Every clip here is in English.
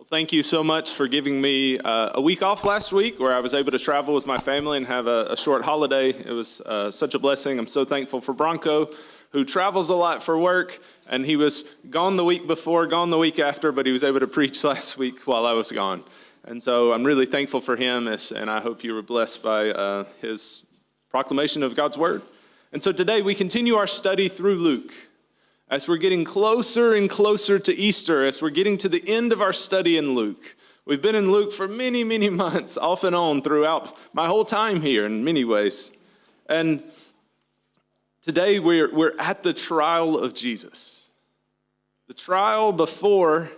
Thank you so much for giving me a week off last week where I was able to travel with my family and have a short holiday. It was such a blessing. I'm so thankful for Bronco, who travels a lot for work, and he was gone the week before, gone the week after, but he was able to preach last week while I was gone. And so I'm really thankful for him, and I hope you were blessed by his proclamation of God's word. And so today we continue our study through Luke. As we're getting closer and closer to Easter, as we're getting to the end of our study in Luke. We've been in Luke for many, many months, off and on, throughout my whole time here in many ways. And today we're at the trial of Jesus. The trial before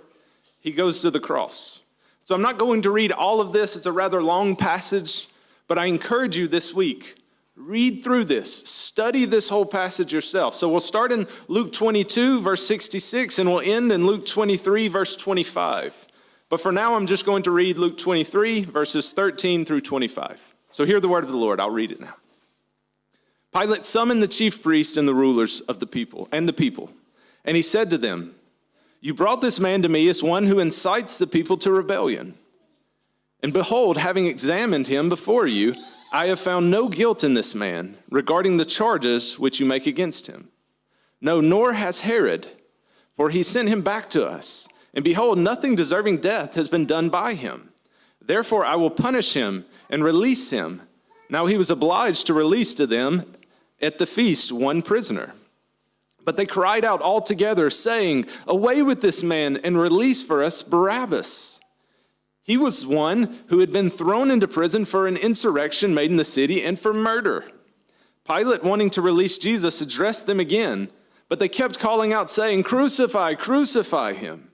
he goes to the cross. So I'm not going to read all of this. It's a rather long passage, but I encourage you this week, read through this. Study this whole passage yourself. So we'll start in Luke 22, verse 66, and we'll end in Luke 23, verse 25. But for now, I'm just going to read Luke 23, verses 13 through 25. So hear the word of the Lord. I'll read it now. Pilate summoned the chief priests and the rulers of the people, and he said to them, "You brought this man to me as one who incites the people to rebellion. And behold, having examined him before you, I have found no guilt in this man regarding the charges which you make against him. No, nor has Herod, for he sent him back to us. And behold, nothing deserving death has been done by him. Therefore I will punish him and release him." Now he was obliged to release to them at the feast one prisoner. But they cried out all together, saying, "Away with this man, and release for us Barabbas." He was one who had been thrown into prison for an insurrection made in the city and for murder. Pilate, wanting to release Jesus, addressed them again, but they kept calling out, saying, "Crucify, crucify him."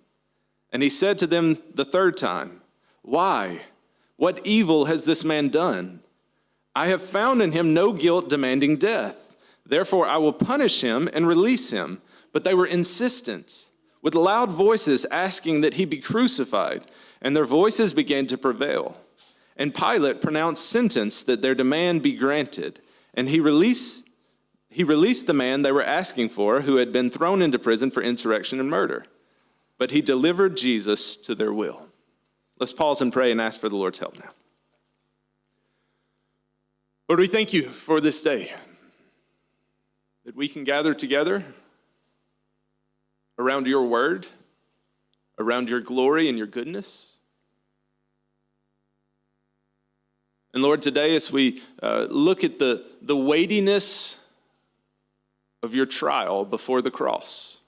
And he said to them the third time, "Why? What evil has this man done? I have found in him no guilt demanding death. Therefore I will punish him and release him." But they were insistent, with loud voices asking that he be crucified. And their voices began to prevail. And Pilate pronounced sentence that their demand be granted. And he released the man they were asking for, who had been thrown into prison for insurrection and murder. But he delivered Jesus to their will. Let's pause and pray and ask for the Lord's help now. Lord, we thank you for this day, that we can gather together around your word, around your glory and your goodness. And Lord, today as we look at the weightiness of your trial before the cross,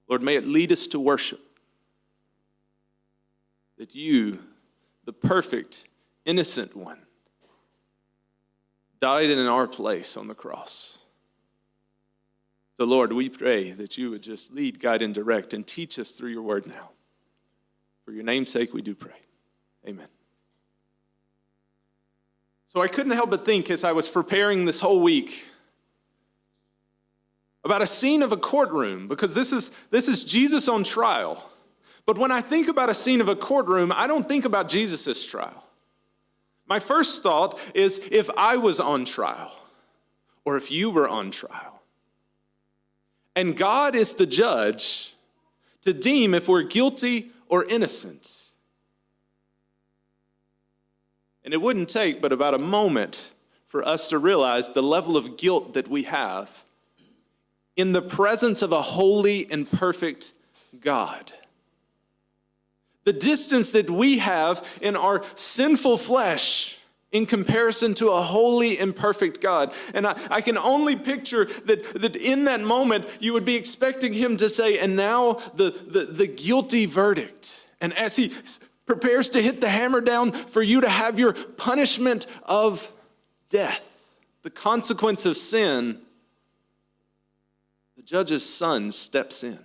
Lord, may it lead us to worship. That you, the perfect, innocent one, died in our place on the cross. So Lord, we pray that you would just lead, guide, and direct and teach us through your word now. For your name's sake, we do pray. Amen. So I couldn't help but think as I was preparing this whole week about a scene of a courtroom, because this is Jesus on trial. But when I think about a scene of a courtroom, I don't think about Jesus' trial. My first thought is if I was on trial, or if you were on trial. And God is the judge to deem if we're guilty or innocent. And it wouldn't take but about a moment for us to realize the level of guilt that we have in the presence of a holy and perfect God. The distance that we have in our sinful flesh in comparison to a holy and perfect God. And I can only picture that in that moment you would be expecting him to say, "And now the guilty verdict." And as he prepares to hit the hammer down for you to have your punishment of death, the consequence of sin, the judge's son steps in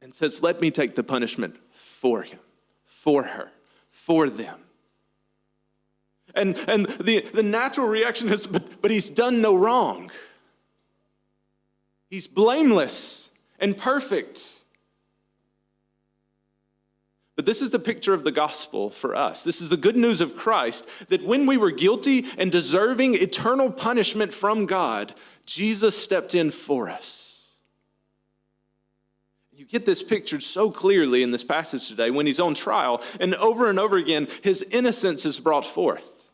and says, "Let me take the punishment for him, for her, for them." And the natural reaction is, but he's done no wrong. He's blameless and perfect. But this is the picture of the gospel for us. This is the good news of Christ, that when we were guilty and deserving eternal punishment from God, Jesus stepped in for us. You get this pictured so clearly in this passage today when he's on trial, and over again, his innocence is brought forth.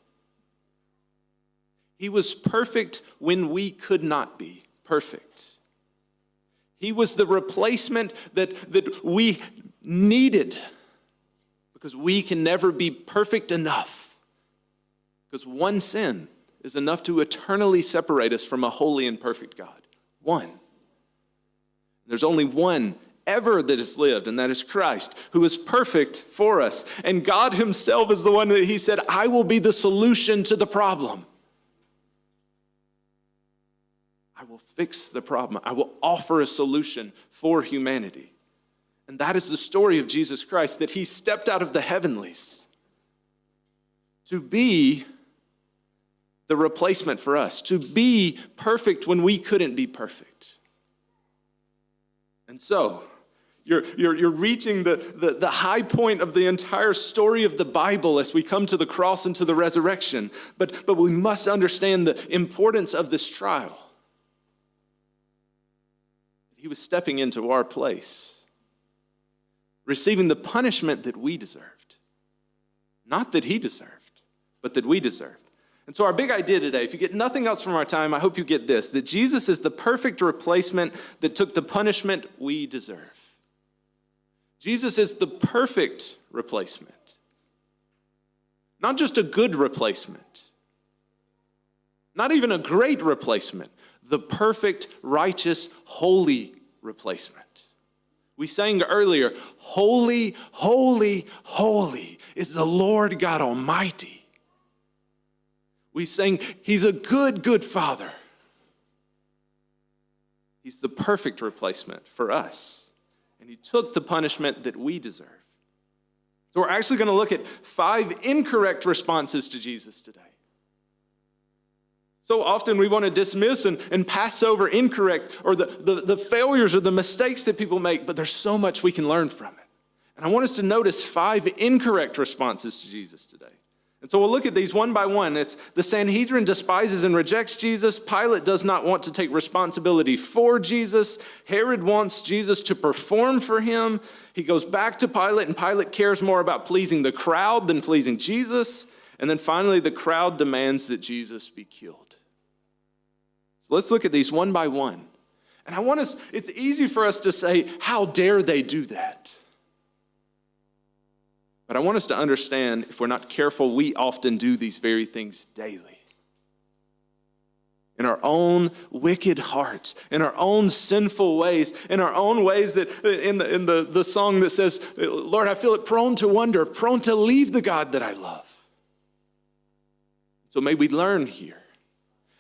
He was perfect when we could not be perfect. He was the replacement that we needed because we can never be perfect enough. Because one sin is enough to eternally separate us from a holy and perfect God. One. There's only one ever that has lived, and that is Christ, who is perfect for us. And God himself is the one that he said, I will be the solution to the problem. I will fix the problem. I will offer a solution for humanity. And that is the story of Jesus Christ, that he stepped out of the heavenlies to be the replacement for us, to be perfect when we couldn't be perfect. And so, you're reaching the high point of the entire story of the Bible as we come to the cross and to the resurrection. But we must understand the importance of this trial. He was stepping into our place, receiving the punishment that we deserved. Not that he deserved, but that we deserved. And so our big idea today, if you get nothing else from our time, I hope you get this, that Jesus is the perfect replacement that took the punishment we deserve. Jesus is the perfect replacement. Not just a good replacement. Not even a great replacement. The perfect, righteous, holy replacement. We sang earlier, holy, holy, holy is the Lord God Almighty. We sang, he's a good, good Father. He's the perfect replacement for us. And he took the punishment that we deserve. So we're actually going to look at 5 incorrect responses to Jesus today. So often we want to dismiss and pass over incorrect or the failures or the mistakes that people make, but there's so much we can learn from it. And I want us to notice 5 incorrect responses to Jesus today. And so we'll look at these one by one. It's the Sanhedrin despises and rejects Jesus. Pilate does not want to take responsibility for Jesus. Herod wants Jesus to perform for him. He goes back to Pilate, and Pilate cares more about pleasing the crowd than pleasing Jesus. And then finally, the crowd demands that Jesus be killed. So let's look at these one by one. And it's easy for us to say, how dare they do that? But I want us to understand, if we're not careful, we often do these very things daily. In our own wicked hearts, in our own sinful ways, in our own ways that, in the song that says, Lord, I feel it prone to wander, prone to leave the God that I love. So may we learn here.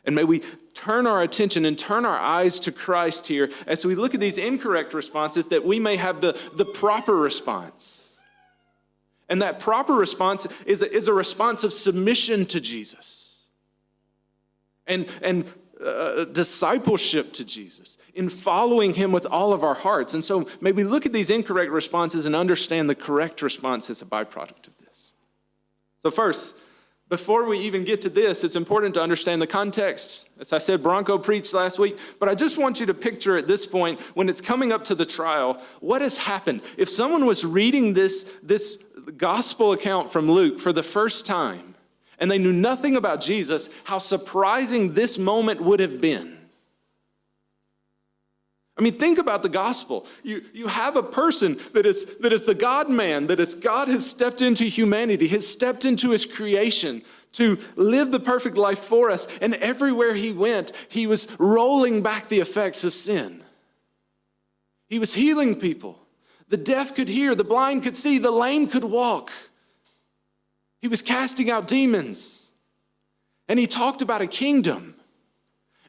And may we turn our attention and turn our eyes to Christ here as we look at these incorrect responses, that we may have the proper response. And that proper response is a response of submission to Jesus and discipleship to Jesus, in following him with all of our hearts. And so may we look at these incorrect responses and understand the correct response as a byproduct of this. So first, before we even get to this, it's important to understand the context. As I said, Bronco preached last week, but I just want you to picture at this point, when it's coming up to the trial, what has happened. If someone was reading this gospel account from Luke for the first time, and they knew nothing about Jesus, how surprising this moment would have been. I mean, think about the gospel. You have a person that is the God-man, that is God has stepped into humanity, has stepped into his creation to live the perfect life for us. And everywhere he went, he was rolling back the effects of sin. He was healing people. The deaf could hear, the blind could see, the lame could walk. He was casting out demons. And he talked about a kingdom.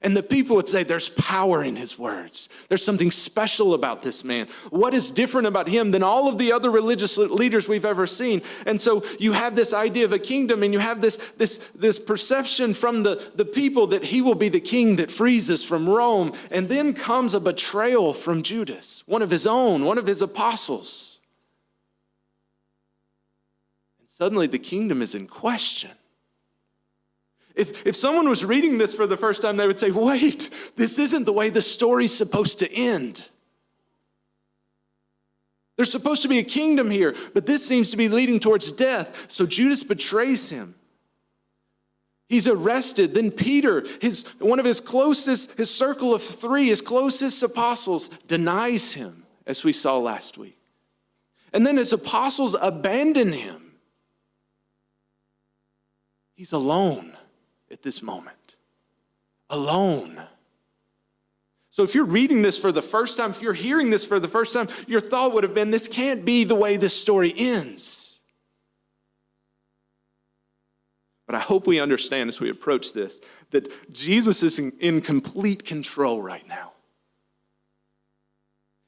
And the people would say, there's power in his words. There's something special about this man. What is different about him than all of the other religious leaders we've ever seen? And so you have this idea of a kingdom, and you have this perception from the people that he will be the king that frees us from Rome. And then comes a betrayal from Judas, one of his own, one of his apostles. And suddenly the kingdom is in question. If someone was reading this for the first time, they would say, wait, this isn't the way the story's supposed to end. There's supposed to be a kingdom here, but this seems to be leading towards death. So Judas betrays him. He's arrested. Then Peter, one of his closest, his circle of three, his closest apostles, denies him, as we saw last week. And then his apostles abandon him. He's alone at this moment. Alone. So if you're reading this for the first time, if you're hearing this for the first time, your thought would have been, this can't be the way this story ends. But I hope we understand as we approach this, that Jesus is in complete control right now.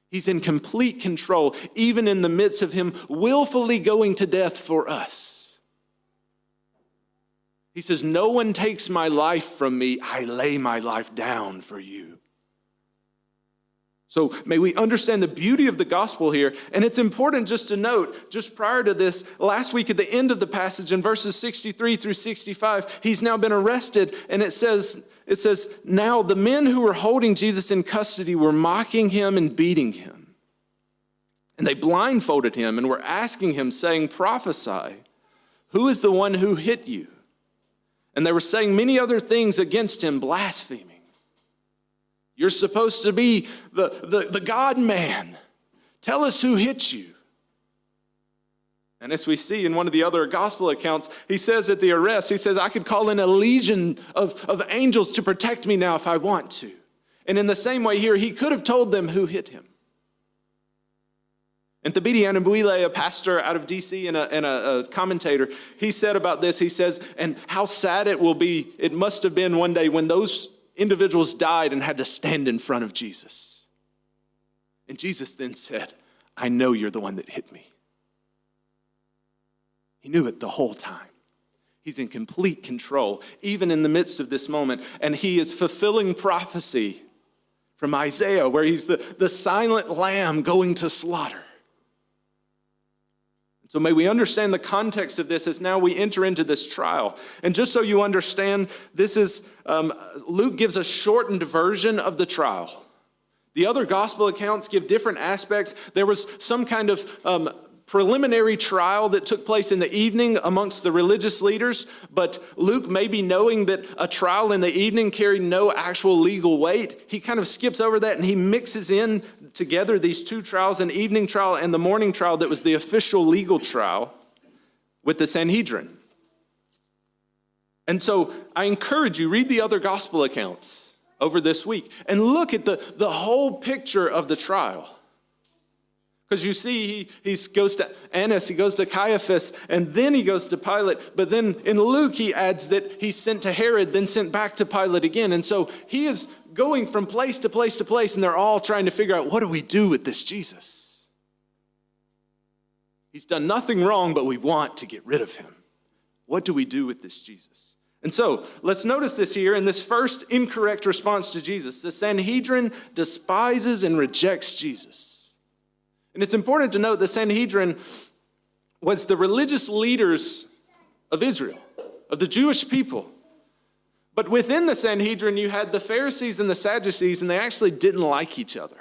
He's in complete control, even in the midst of him willfully going to death for us. He says, no one takes my life from me. I lay my life down for you. So may we understand the beauty of the gospel here. And it's important just to note, just prior to this, last week at the end of the passage in verses 63 through 65, he's now been arrested. And it says, now the men who were holding Jesus in custody were mocking him and beating him. And they blindfolded him and were asking him, saying, prophesy, who is the one who hit you? And they were saying many other things against him, blaspheming. You're supposed to be the God-man. Tell us who hit you. And as we see in one of the other gospel accounts, he says at the arrest, he says, I could call in a legion of angels to protect me now if I want to. And in the same way here, he could have told them who hit him. And Thabiti Anyabwile, a pastor out of D.C. and a commentator, he said about this, he says, and how sad it will be, it must have been one day when those individuals died and had to stand in front of Jesus. And Jesus then said, I know you're the one that hit me. He knew it the whole time. He's in complete control, even in the midst of this moment. And he is fulfilling prophecy from Isaiah, where he's the silent lamb going to slaughter. So may we understand the context of this as now we enter into this trial. And just so you understand, this is, Luke gives a shortened version of the trial. The other gospel accounts give different aspects. There was some kind of preliminary trial that took place in the evening amongst the religious leaders, but Luke, maybe knowing that a trial in the evening carried no actual legal weight, he kind of skips over that and he mixes in together these two trials, an evening trial and the morning trial that was the official legal trial with the Sanhedrin. And so I encourage you, read the other gospel accounts over this week and look at the whole picture of the trial. Because you see, he goes to Annas, he goes to Caiaphas, and then he goes to Pilate. But then in Luke, he adds that he's sent to Herod, then sent back to Pilate again. And so he is going from place to place to place, and they're all trying to figure out, what do we do with this Jesus? He's done nothing wrong, but we want to get rid of him. What do we do with this Jesus? And so let's notice this here in this first incorrect response to Jesus. The Sanhedrin despises and rejects Jesus. And it's important to note the Sanhedrin was the religious leaders of Israel, of the Jewish people. But within the Sanhedrin, you had the Pharisees and the Sadducees, and they actually didn't like each other.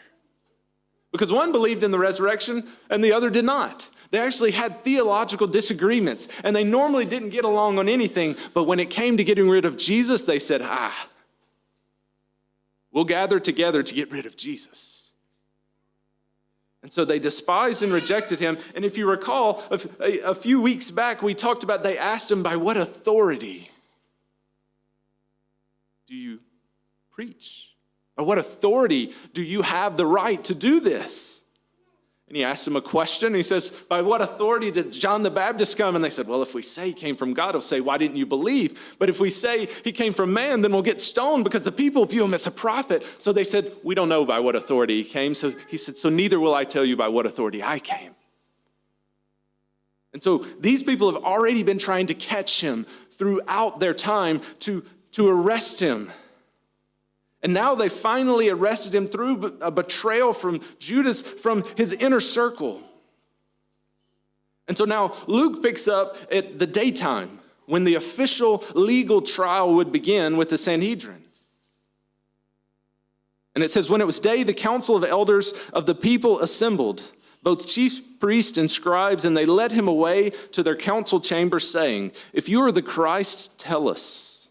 Because one believed in the resurrection and the other did not. They actually had theological disagreements, and they normally didn't get along on anything. But when it came to getting rid of Jesus, they said, we'll gather together to get rid of Jesus. And so they despised and rejected him. And if you recall, a few weeks back, we talked about they asked him, by what authority do you preach? By what authority do you have the right to do this? And he asked him a question. He says, by what authority did John the Baptist come? And they said, well, if we say he came from God, he'll say, why didn't you believe? But if we say he came from man, then we'll get stoned because the people view him as a prophet. So they said, we don't know by what authority he came. So he said, so neither will I tell you by what authority I came. And so these people have already been trying to catch him throughout their time to arrest him. And now they finally arrested him through a betrayal from Judas, from his inner circle. And so now Luke picks up at the daytime when the official legal trial would begin with the Sanhedrin. And it says, when it was day, the council of elders of the people assembled. both chief priests and scribes, and they led him away to their council chamber, saying, "If you are the Christ, tell us."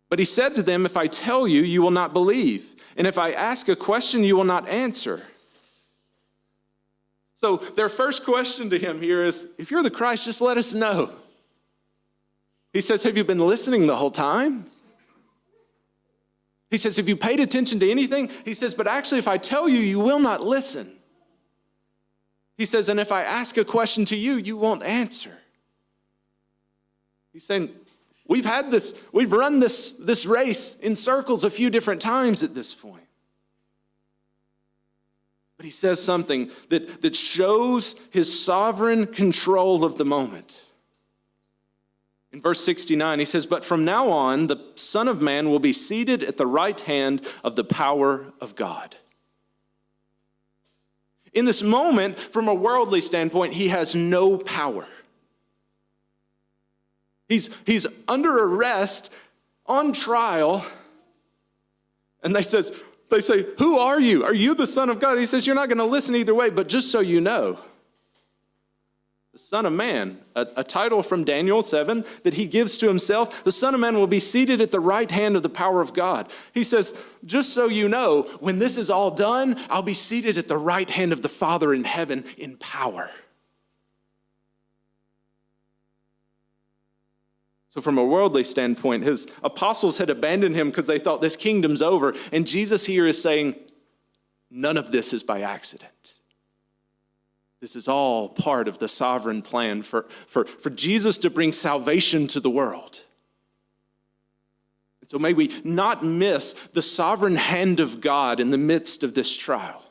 But he said to them, "If I tell you, you will not believe, and if I ask a question, you will not answer." So their first question to him here is, if you're the Christ, just let us know. He says, have you been listening the whole time? He says, have you paid attention to anything? He says, but actually, if I tell you, you will not listen. He says, and if I ask a question to you, you won't answer. He's saying, we've run this race in circles a few different times at this point. But he says something that shows his sovereign control of the moment. In verse 69, he says, "But from now on, the Son of Man will be seated at the right hand of the power of God." In this moment, from a worldly standpoint, he has no power. He's under arrest, on trial, and they say, "Who are you? Are you the Son of God?" He says, "You're not going to listen either way, but just so you know, the Son of Man," a title from Daniel 7 that he gives to himself, the Son of Man will be seated at the right hand of the power of God. He says, just so you know, when this is all done, I'll be seated at the right hand of the Father in heaven in power. So from a worldly standpoint, his apostles had abandoned him because they thought this kingdom's over. And Jesus here is saying, none of this is by accident. This is all part of the sovereign plan for Jesus to bring salvation to the world. So may we not miss the sovereign hand of God in the midst of this trial.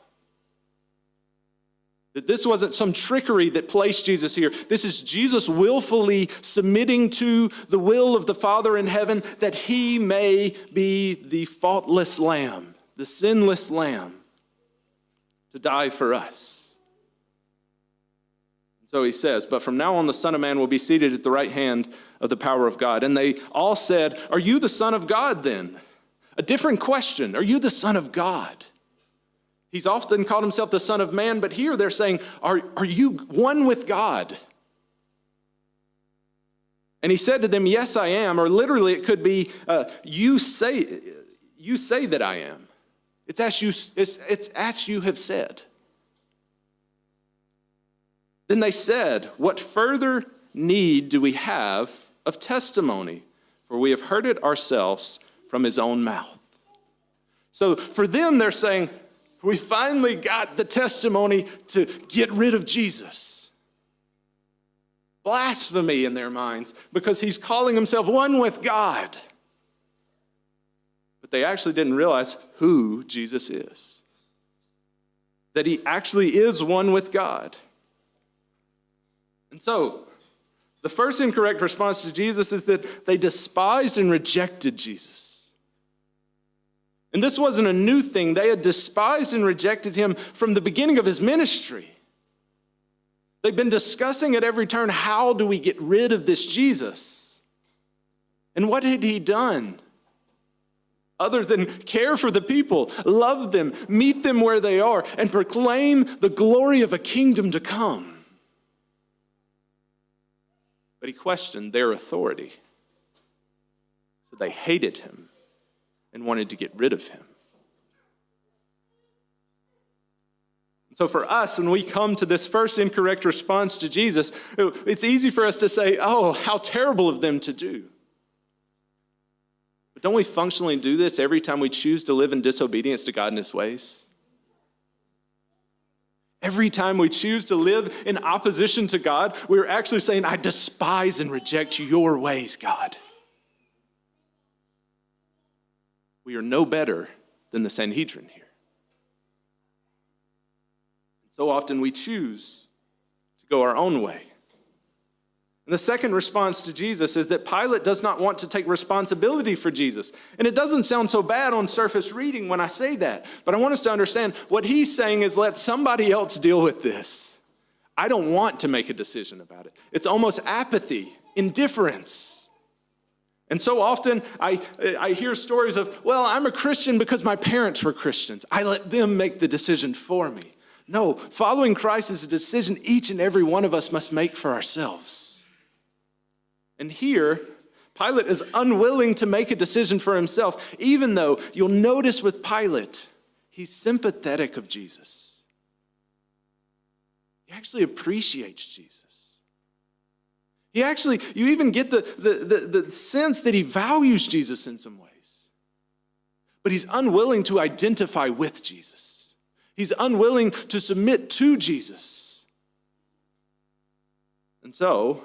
That this wasn't some trickery that placed Jesus here. This is Jesus willfully submitting to the will of the Father in heaven that he may be the faultless lamb, the sinless lamb, to die for us. So he says, "But from now on the Son of Man will be seated at the right hand of the power of God." And they all said, "Are you the Son of God then?" A different question. Are you the Son of God? He's often called himself the Son of Man, but here they're saying, are you one with God? And he said to them, "Yes, I am." Or literally it could be, you say that I am. It's as you have said. Then they said, "What further need do we have of testimony? For we have heard it ourselves from his own mouth." So for them, they're saying, we finally got the testimony to get rid of Jesus. Blasphemy in their minds because he's calling himself one with God. But they actually didn't realize who Jesus is. That he actually is one with God. And so, the first incorrect response to Jesus is that they despised and rejected Jesus. And this wasn't a new thing. They had despised and rejected him from the beginning of his ministry. They've been discussing at every turn, how do we get rid of this Jesus? And what had he done? Other than care for the people, love them, meet them where they are, and proclaim the glory of a kingdom to come. But he questioned their authority. So they hated him and wanted to get rid of him. So for us, when we come to this first incorrect response to Jesus, it's easy for us to say, oh, how terrible of them to do. But don't we functionally do this every time we choose to live in disobedience to God and his ways? Every time we choose to live in opposition to God, we're actually saying, I despise and reject your ways, God. We are no better than the Sanhedrin here. So often we choose to go our own way. And the second response to Jesus is that Pilate does not want to take responsibility for Jesus. And it doesn't sound so bad on surface reading when I say that. But I want us to understand what he's saying is let somebody else deal with this. I don't want to make a decision about it. It's almost apathy, indifference. And so often I hear stories of, well, I'm a Christian because my parents were Christians. I let them make the decision for me. No, following Christ is a decision each and every one of us must make for ourselves. And here, Pilate is unwilling to make a decision for himself, even though you'll notice with Pilate, he's sympathetic of Jesus. He actually appreciates Jesus. You even get the sense that he values Jesus in some ways. But he's unwilling to identify with Jesus. He's unwilling to submit to Jesus. And so,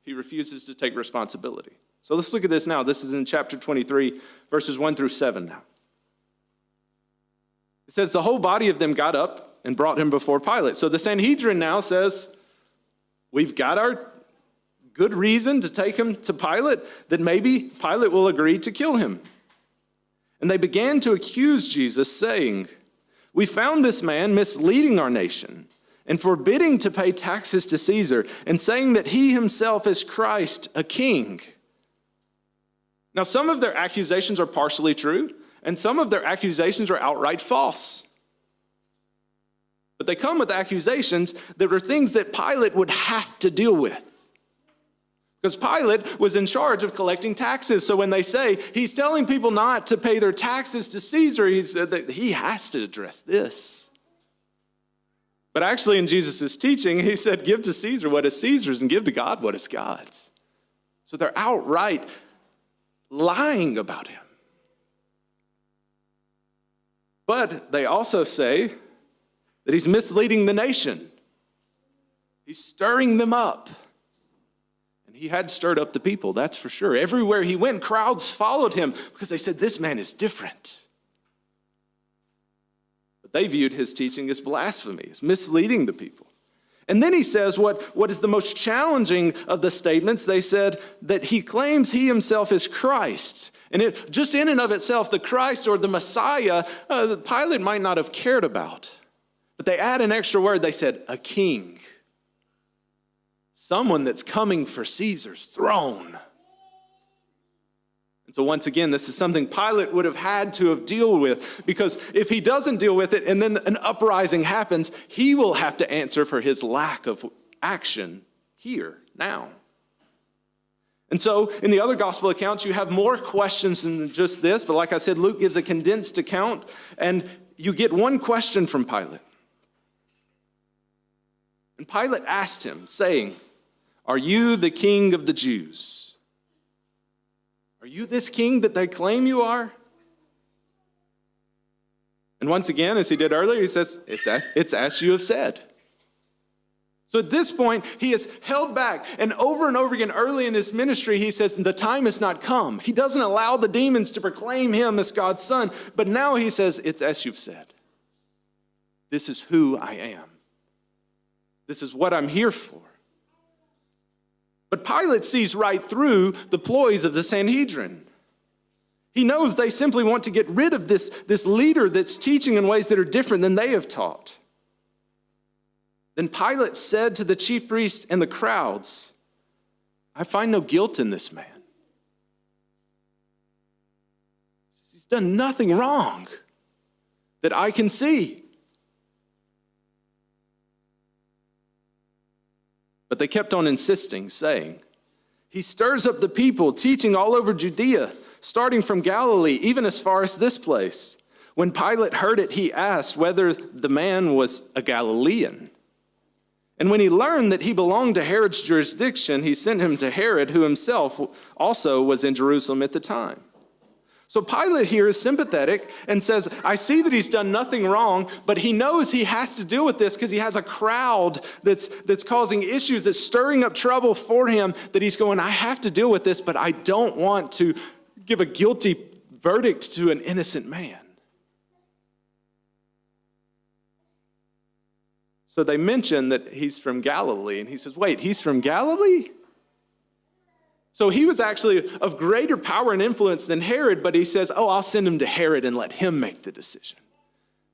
he refuses to take responsibility. So let's look at this now. This is in chapter 23, verses 1 through 7 now. It says, the whole body of them got up and brought him before Pilate. So the Sanhedrin now says, we've got our good reason to take him to Pilate, that maybe Pilate will agree to kill him. And they began to accuse Jesus, saying, we found this man misleading our nation and forbidding to pay taxes to Caesar, and saying that he himself is Christ, a king. Now, some of their accusations are partially true, and some of their accusations are outright false. But they come with accusations that are things that Pilate would have to deal with. Because Pilate was in charge of collecting taxes. So when they say he's telling people not to pay their taxes to Caesar, he has to address this. But actually in Jesus' teaching, he said, give to Caesar what is Caesar's and give to God what is God's. So they're outright lying about him. But they also say that he's misleading the nation. He's stirring them up. And he had stirred up the people, that's for sure. Everywhere he went, crowds followed him because they said, this man is different. But they viewed his teaching as blasphemy, as misleading the people. And then he says what is the most challenging of the statements. They said that he claims he himself is Christ. And just in and of itself, the Christ or the Messiah, Pilate might not have cared about. But they add an extra word. They said, a king. Someone that's coming for Caesar's throne. And so once again, this is something Pilate would have had to have dealt with, because if he doesn't deal with it and then an uprising happens, he will have to answer for his lack of action here, now. And so in the other gospel accounts, you have more questions than just this, but like I said, Luke gives a condensed account, and you get one question from Pilate. And Pilate asked him, saying, are you the king of the Jews? Are you this king that they claim you are? And once again, as he did earlier, he says, it's as you have said. So at this point, he is held back. And over again, early in his ministry, he says, the time has not come. He doesn't allow the demons to proclaim him as God's son. But now he says, it's as you've said. This is who I am. This is what I'm here for. But Pilate sees right through the ploys of the Sanhedrin. He knows they simply want to get rid of this leader that's teaching in ways that are different than they have taught. Then Pilate said to the chief priests and the crowds, I find no guilt in this man. He's done nothing wrong that I can see. But they kept on insisting, saying, he stirs up the people, teaching all over Judea, starting from Galilee, even as far as this place. When Pilate heard it, he asked whether the man was a Galilean. And when he learned that he belonged to Herod's jurisdiction, he sent him to Herod, who himself also was in Jerusalem at the time. So Pilate here is sympathetic and says, I see that he's done nothing wrong, but he knows he has to deal with this because he has a crowd that's causing issues, that's stirring up trouble for him, that he's going, I have to deal with this, but I don't want to give a guilty verdict to an innocent man. So they mention that he's from Galilee, and he says, wait, he's from Galilee? So he was actually of greater power and influence than Herod, but he says, I'll send him to Herod and let him make the decision.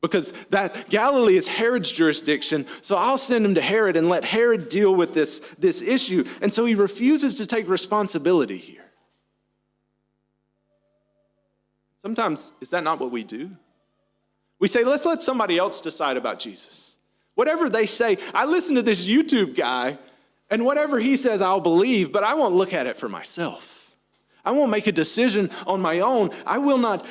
Because that Galilee is Herod's jurisdiction, so I'll send him to Herod and let Herod deal with this issue. And so he refuses to take responsibility here. Sometimes, is that not what we do? We say, let's let somebody else decide about Jesus. Whatever they say, I listen to this YouTube guy, and whatever he says, I'll believe, but I won't look at it for myself. I won't make a decision on my own. I will not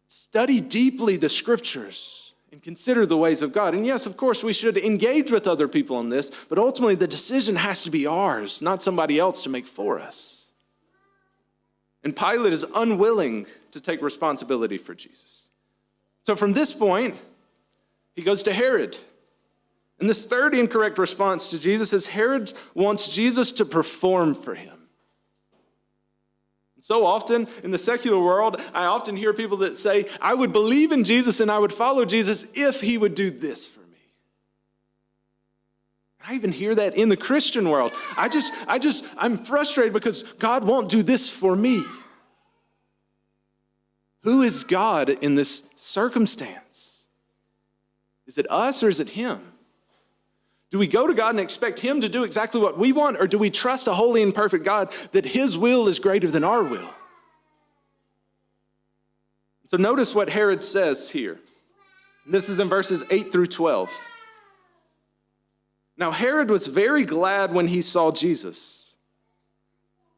study deeply the scriptures and consider the ways of God. And yes, of course, we should engage with other people on this, but ultimately the decision has to be ours, not somebody else to make for us. And Pilate is unwilling to take responsibility for Jesus. So from this point, he goes to Herod. And this third incorrect response to Jesus is Herod wants Jesus to perform for him. So often in the secular world, I often hear people that say, I would believe in Jesus and I would follow Jesus if he would do this for me. I even hear that in the Christian world. I'm frustrated because God won't do this for me. Who is God in this circumstance? Is it us or is it him? Do we go to God and expect him to do exactly what we want, or do we trust a holy and perfect God that his will is greater than our will? So notice what Herod says here. This is in verses 8 through 12. Now Herod was very glad when he saw Jesus,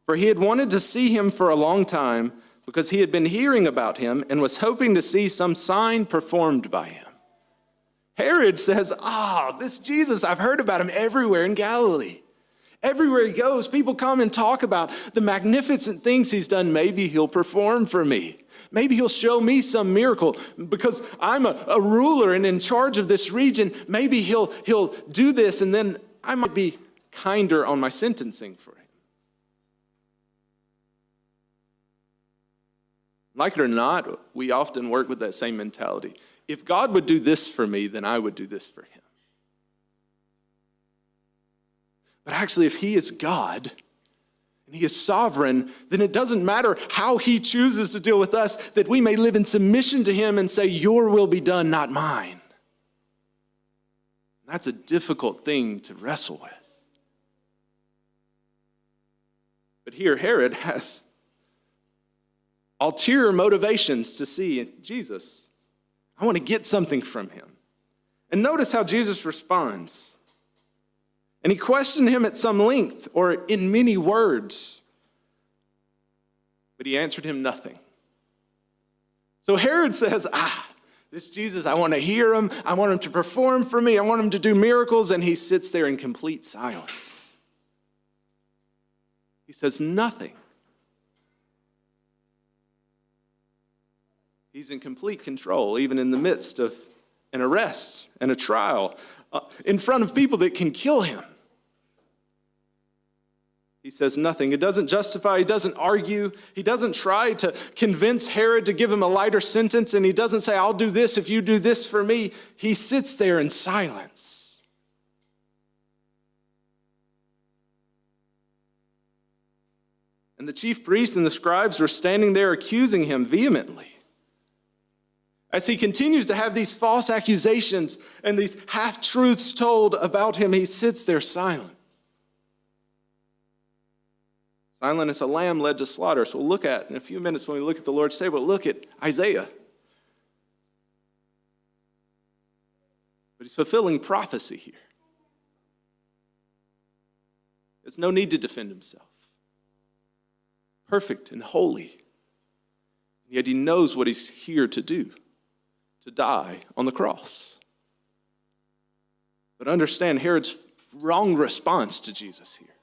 for he had wanted to see him for a long time because he had been hearing about him and was hoping to see some sign performed by him. Herod says, this Jesus, I've heard about him everywhere in Galilee. Everywhere he goes, people come and talk about the magnificent things he's done. Maybe he'll perform for me. Maybe he'll show me some miracle because I'm a ruler and in charge of this region. Maybe he'll do this, and then I might be kinder on my sentencing for him. Like it or not, we often work with that same mentality. If God would do this for me, then I would do this for him. But actually, if he is God and he is sovereign, then it doesn't matter how he chooses to deal with us, that we may live in submission to him and say, your will be done, not mine. That's a difficult thing to wrestle with. But here, Herod has ulterior motivations to see Jesus. I want to get something from him. And notice how Jesus responds. And he questioned him at some length, or in many words, but he answered him nothing. So Herod says, this Jesus, I want to hear him. I want him to perform for me. I want him to do miracles. And he sits there in complete silence. He says nothing. He's in complete control, even in the midst of an arrest and a trial, in front of people that can kill him. He says nothing. He doesn't justify. He doesn't argue. He doesn't try to convince Herod to give him a lighter sentence, and he doesn't say, I'll do this if you do this for me. He sits there in silence. And the chief priests and the scribes were standing there accusing him vehemently. As he continues to have these false accusations and these half-truths told about him, he sits there silent. Silent as a lamb led to slaughter. So we'll look at, in a few minutes when we look at the Lord's table, look at Isaiah. But he's fulfilling prophecy here. There's no need to defend himself. Perfect and holy. Yet he knows what he's here to do. To die on the cross. But understand Herod's wrong response to Jesus here.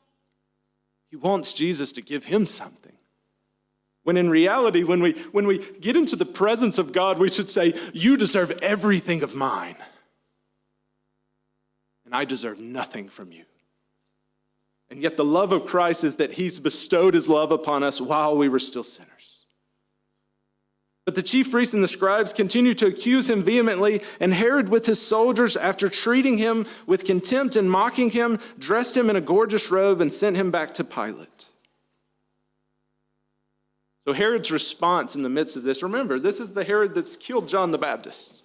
He wants Jesus to give him something. When in reality, when we get into the presence of God, we should say, you deserve everything of mine. And I deserve nothing from you. And yet the love of Christ is that he's bestowed his love upon us while we were still sinners. But the chief priests and the scribes continued to accuse him vehemently, and Herod with his soldiers, after treating him with contempt and mocking him, dressed him in a gorgeous robe and sent him back to Pilate. So Herod's response in the midst of this, remember, this is the Herod that's killed John the Baptist.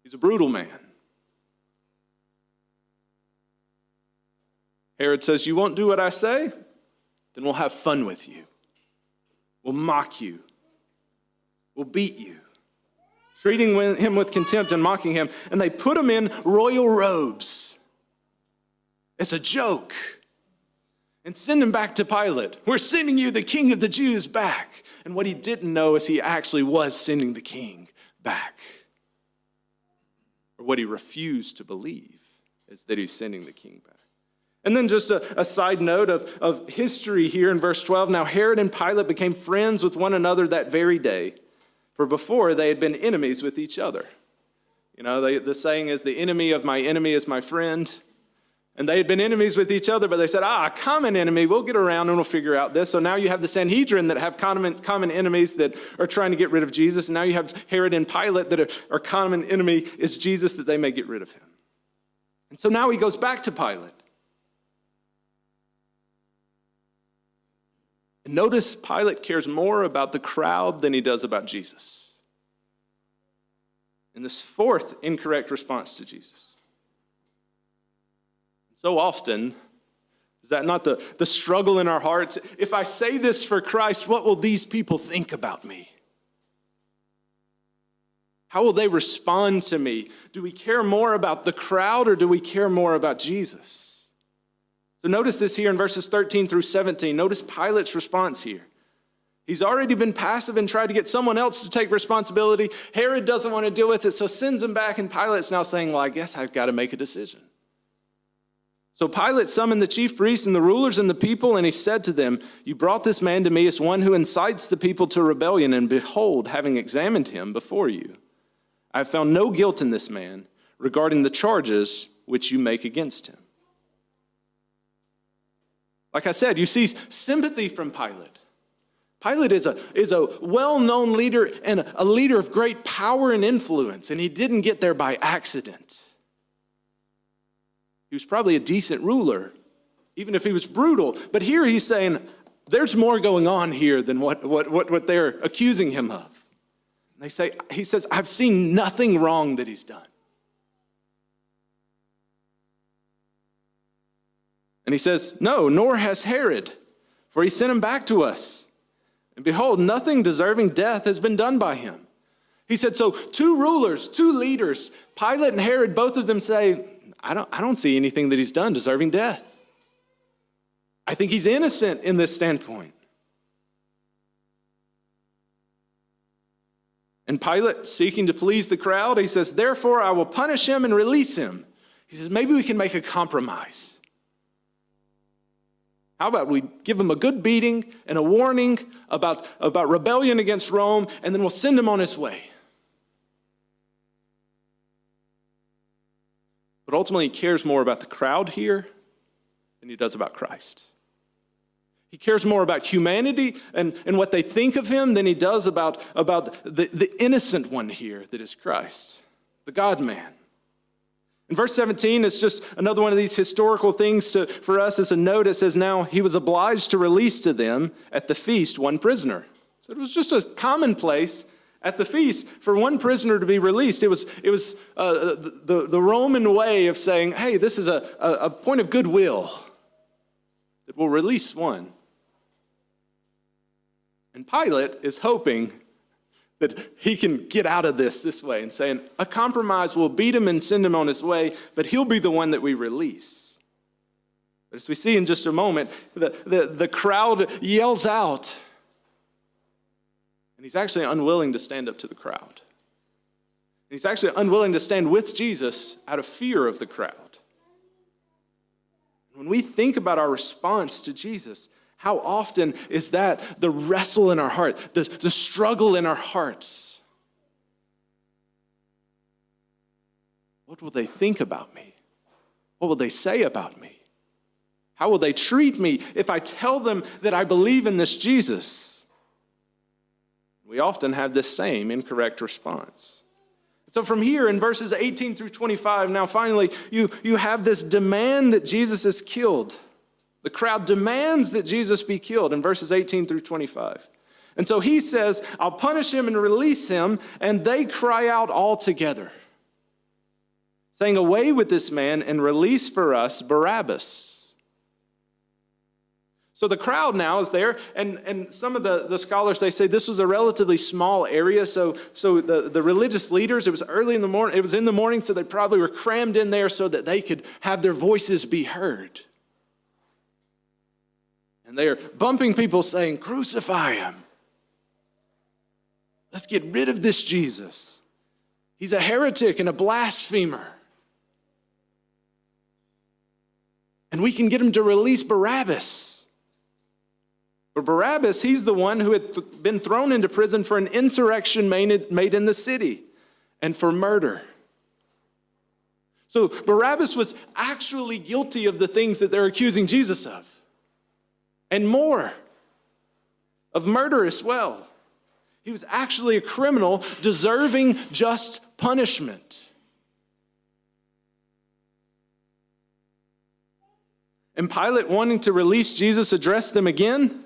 He's a brutal man. Herod says, you won't do what I say? Then we'll have fun with you. We'll mock you. We'll beat you. treating him with contempt and mocking him, and they put him in royal robes. It's a joke. And send him back to Pilate. We're sending you the king of the Jews back. And what he didn't know is he actually was sending the king back. Or what he refused to believe is that he's sending the king back. And then just a side note of history here in verse 12. Now Herod and Pilate became friends with one another that very day. For before they had been enemies with each other. You know, the saying is, the enemy of my enemy is my friend. And they had been enemies with each other, but they said, a common enemy, we'll get around and we'll figure out this. So now you have the Sanhedrin that have common enemies that are trying to get rid of Jesus. And now you have Herod and Pilate that are common enemy is Jesus, that they may get rid of him. And so now he goes back to Pilate. And notice Pilate cares more about the crowd than he does about Jesus. And this fourth incorrect response to Jesus. So often, is that not the struggle in our hearts? If I say this for Christ, what will these people think about me? How will they respond to me? Do we care more about the crowd or do we care more about Jesus? So notice this here in verses 13 through 17. Notice Pilate's response here. He's already been passive and tried to get someone else to take responsibility. Herod doesn't want to deal with it, so sends him back, and Pilate's now saying, well, I guess I've got to make a decision. So Pilate summoned the chief priests and the rulers and the people, and he said to them, you brought this man to me as one who incites the people to rebellion, and behold, having examined him before you, I have found no guilt in this man regarding the charges which you make against him. Like I said, you see sympathy from Pilate. Pilate is a well-known leader and a leader of great power and influence, and he didn't get there by accident. He was probably a decent ruler, even if he was brutal. But here he's saying, there's more going on here than what they're accusing him of. And he says, I've seen nothing wrong that he's done. And he says, no, nor has Herod, for he sent him back to us. And behold, nothing deserving death has been done by him. He said, so two rulers, two leaders, Pilate and Herod, both of them say, I don't see anything that he's done deserving death. I think he's innocent in this standpoint. And Pilate, seeking to please the crowd, he says, therefore I will punish him and release him. He says, maybe we can make a compromise. How about we give him a good beating and a warning about rebellion against Rome, and then we'll send him on his way. But ultimately, he cares more about the crowd here than he does about Christ. He cares more about humanity and what they think of him than he does about the innocent one here that is Christ, the God-man. In verse 17, it's just another one of these historical things for us as a note. It says, now he was obliged to release to them at the feast one prisoner. So it was just a commonplace at the feast for one prisoner to be released. It was the Roman way of saying, hey, this is a point of goodwill that will release one. And Pilate is hoping that he can get out of this way and saying, a compromise will beat him and send him on his way, but he'll be the one that we release. But as we see in just a moment, the crowd yells out, and he's actually unwilling to stand up to the crowd. He's actually unwilling to stand with Jesus out of fear of the crowd. When we think about our response to Jesus, how often is that the wrestle in our heart, the struggle in our hearts? What will they think about me? What will they say about me? How will they treat me if I tell them that I believe in this Jesus? We often have this same incorrect response. So from here in verses 18 through 25, now finally you have this demand that Jesus is killed. The crowd demands that Jesus be killed in verses 18 through 25. And so he says, I'll punish him and release him, and they cry out all together, saying, away with this man and release for us Barabbas. So the crowd now is there, and some of the scholars, they say this was a relatively small area, so the religious leaders, it was early in the morning, it was in the morning, so they probably were crammed in there so that they could have their voices be heard. And they're bumping people saying, crucify him. Let's get rid of this Jesus. He's a heretic and a blasphemer. And we can get him to release Barabbas. But Barabbas, he's the one who had been thrown into prison for an insurrection made in the city and for murder. So Barabbas was actually guilty of the things that they're accusing Jesus of. And more, of murder as well. He was actually a criminal deserving just punishment. And Pilate, wanting to release Jesus, addressed them again.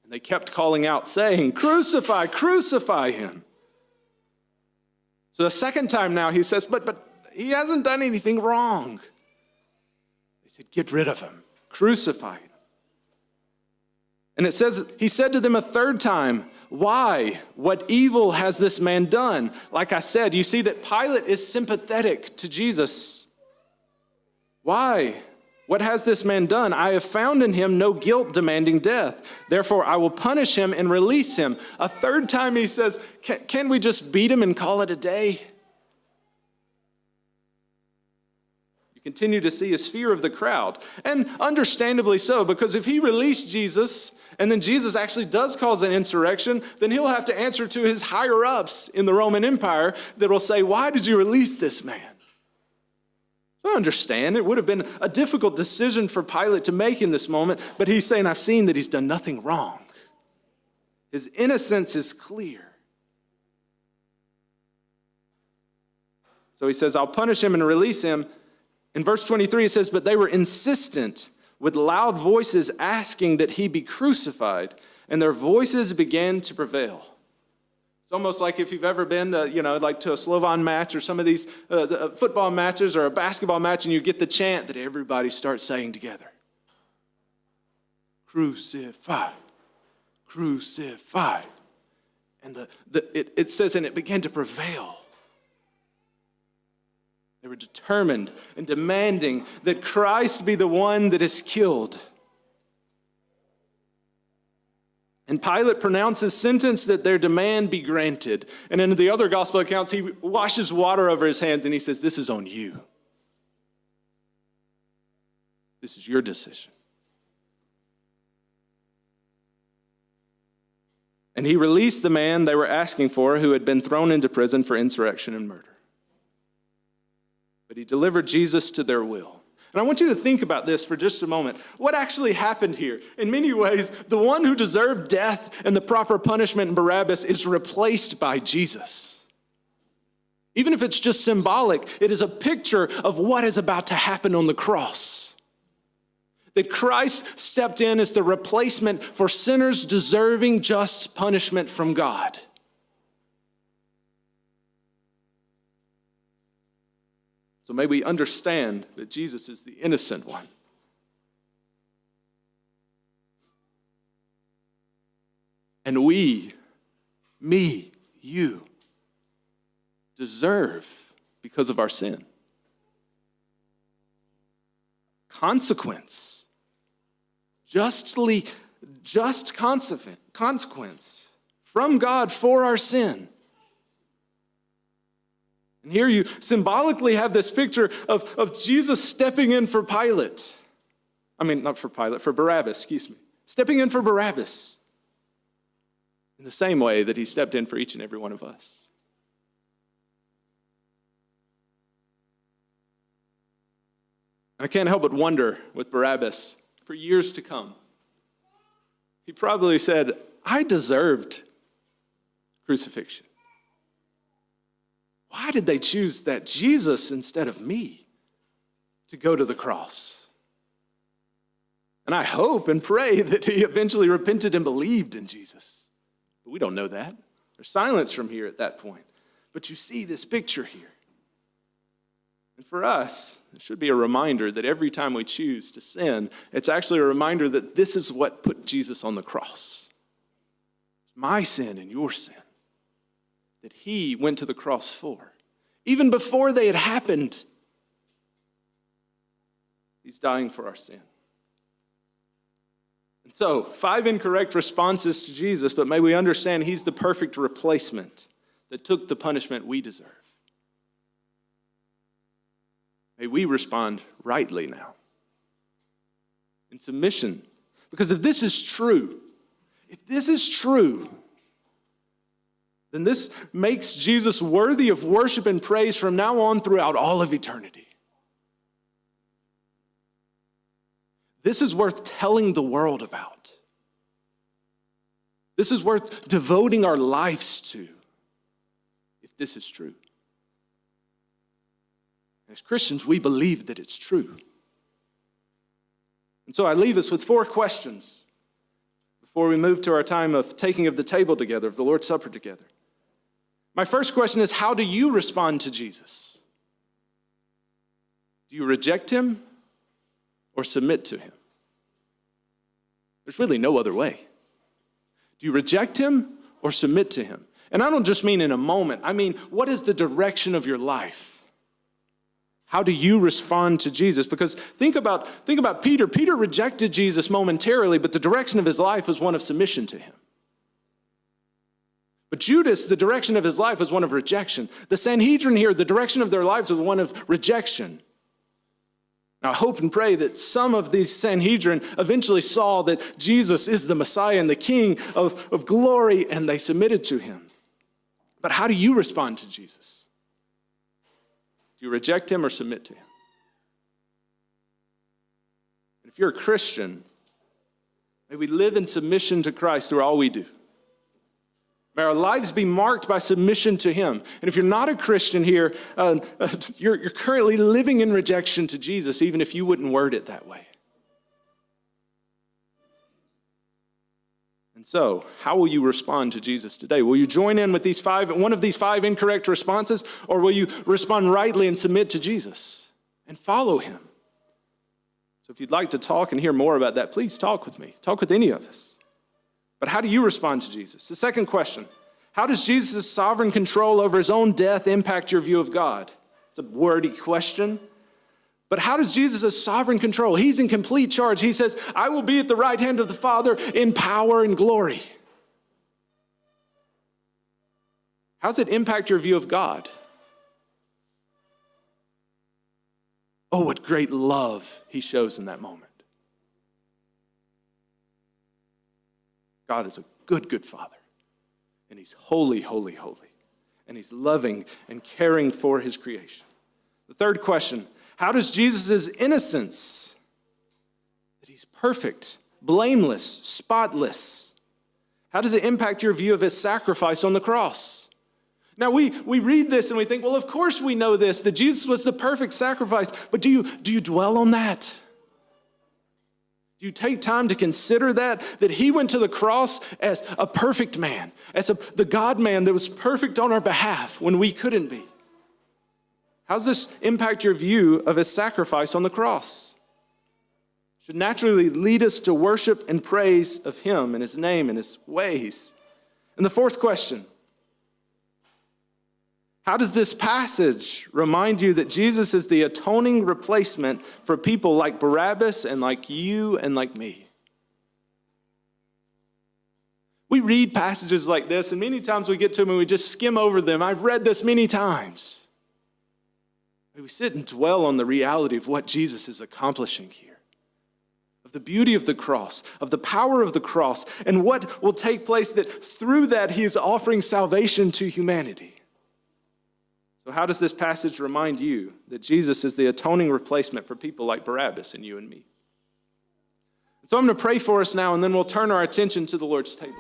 And they kept calling out, saying, crucify, crucify him. So the second time now he says, but he hasn't done anything wrong. They said, get rid of him, crucify him. And it says, he said to them a third time, why? What evil has this man done? Like I said, you see that Pilate is sympathetic to Jesus. Why? What has this man done? I have found in him no guilt demanding death. Therefore, I will punish him and release him. A third time he says, can we just beat him and call it a day? You continue to see his fear of the crowd. And understandably so, because if he released Jesus, and then Jesus actually does cause an insurrection, then he'll have to answer to his higher-ups in the Roman Empire that will say, why did you release this man? I understand. It would have been a difficult decision for Pilate to make in this moment, but he's saying, I've seen that he's done nothing wrong. His innocence is clear. So he says, I'll punish him and release him. In verse 23, it says, but they were insistent with loud voices asking that he be crucified, and their voices began to prevail. It's almost like if you've ever been to, like to a Slovan match or some of these football matches or a basketball match, and you get the chant that everybody starts saying together. Crucify, crucify. And it says, and it began to prevail. They were determined and demanding that Christ be the one that is killed. And Pilate pronounces sentence that their demand be granted. And in the other gospel accounts, he washes water over his hands and he says, this is on you. This is your decision. And he released the man they were asking for who had been thrown into prison for insurrection and murder. But he delivered Jesus to their will. And I want you to think about this for just a moment. What actually happened here? In many ways, the one who deserved death and the proper punishment in Barabbas is replaced by Jesus. Even if it's just symbolic, it is a picture of what is about to happen on the cross. That Christ stepped in as the replacement for sinners deserving just punishment from God. So may we understand that Jesus is the innocent one. And we, me, you, deserve, because of our sin, consequence. Just consequence from God for our sin. And here you symbolically have this picture of Jesus stepping in for Pilate. Not for Pilate, for Barabbas, Stepping in for Barabbas. In the same way that he stepped in for each and every one of us. And I can't help but wonder with Barabbas, for years to come, he probably said, I deserved crucifixion. Why did they choose that Jesus instead of me to go to the cross? And I hope and pray that he eventually repented and believed in Jesus. But we don't know that. There's silence from here at that point. But you see this picture here. And for us, it should be a reminder that every time we choose to sin, it's actually a reminder that this is what put Jesus on the cross. My sin and your sin that he went to the cross for. Even before they had happened, he's dying for our sin. And so, 5 incorrect responses to Jesus, but may we understand he's the perfect replacement that took the punishment we deserve. May we respond rightly now, in submission. Because if this is true, then this makes Jesus worthy of worship and praise from now on throughout all of eternity. This is worth telling the world about. This is worth devoting our lives to, if this is true. As Christians, we believe that it's true. And so I leave us with 4 questions before we move to our time of taking of the table together, of the Lord's Supper together. My first question is, how do you respond to Jesus? Do you reject him or submit to him? There's really no other way. Do you reject him or submit to him? And I don't just mean in a moment. I mean, what is the direction of your life? How do you respond to Jesus? Because think about Peter. Peter rejected Jesus momentarily, but the direction of his life was one of submission to him. But Judas, the direction of his life was one of rejection. The Sanhedrin here, the direction of their lives was one of rejection. Now, I hope and pray that some of these Sanhedrin eventually saw that Jesus is the Messiah and the King of glory, and they submitted to him. But how do you respond to Jesus? Do you reject him or submit to him? If you're a Christian, may we live in submission to Christ through all we do. May our lives be marked by submission to him. And if you're not a Christian here, you're currently living in rejection to Jesus, even if you wouldn't word it that way. And so, how will you respond to Jesus today? Will you join in with one of these 5 incorrect responses, or will you respond rightly and submit to Jesus and follow him? So if you'd like to talk and hear more about that, please talk with me. Talk with any of us. But how do you respond to Jesus? The second question, how does Jesus' sovereign control over his own death impact your view of God? It's a wordy question. But how does Jesus' sovereign control? He's in complete charge. He says, I will be at the right hand of the Father in power and glory. How does it impact your view of God? Oh, what great love he shows in that moment. God is a good, good Father. And he's holy, holy, holy. And he's loving and caring for his creation. The third question, how does Jesus' innocence, that he's perfect, blameless, spotless, how does it impact your view of his sacrifice on the cross? Now, we read this and we think, well, of course we know this, that Jesus was the perfect sacrifice. But do you dwell on that? Do you take time to consider that he went to the cross as a perfect man, as the God-man that was perfect on our behalf when we couldn't be? How does this impact your view of his sacrifice on the cross? It should naturally lead us to worship and praise of him and his name and his ways. And the fourth question, how does this passage remind you that Jesus is the atoning replacement for people like Barabbas and like you and like me? We read passages like this, and many times we get to them and we just skim over them. I've read this many times. We sit and dwell on the reality of what Jesus is accomplishing here, of the beauty of the cross, of the power of the cross, and what will take place that through that he is offering salvation to humanity. So how does this passage remind you that Jesus is the atoning replacement for people like Barabbas and you and me? So I'm going to pray for us now, and then we'll turn our attention to the Lord's table.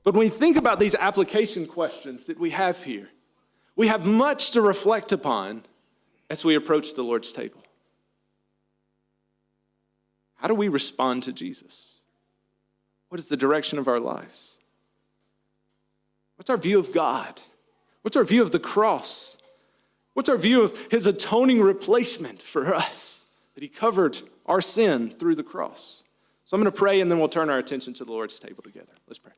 But when we think about these application questions that we have here, we have much to reflect upon as we approach the Lord's table. How do we respond to Jesus? What is the direction of our lives? What's our view of God? What's our view of the cross? What's our view of his atoning replacement for us? That he covered our sin through the cross. So I'm going to pray, and then we'll turn our attention to the Lord's table together. Let's pray.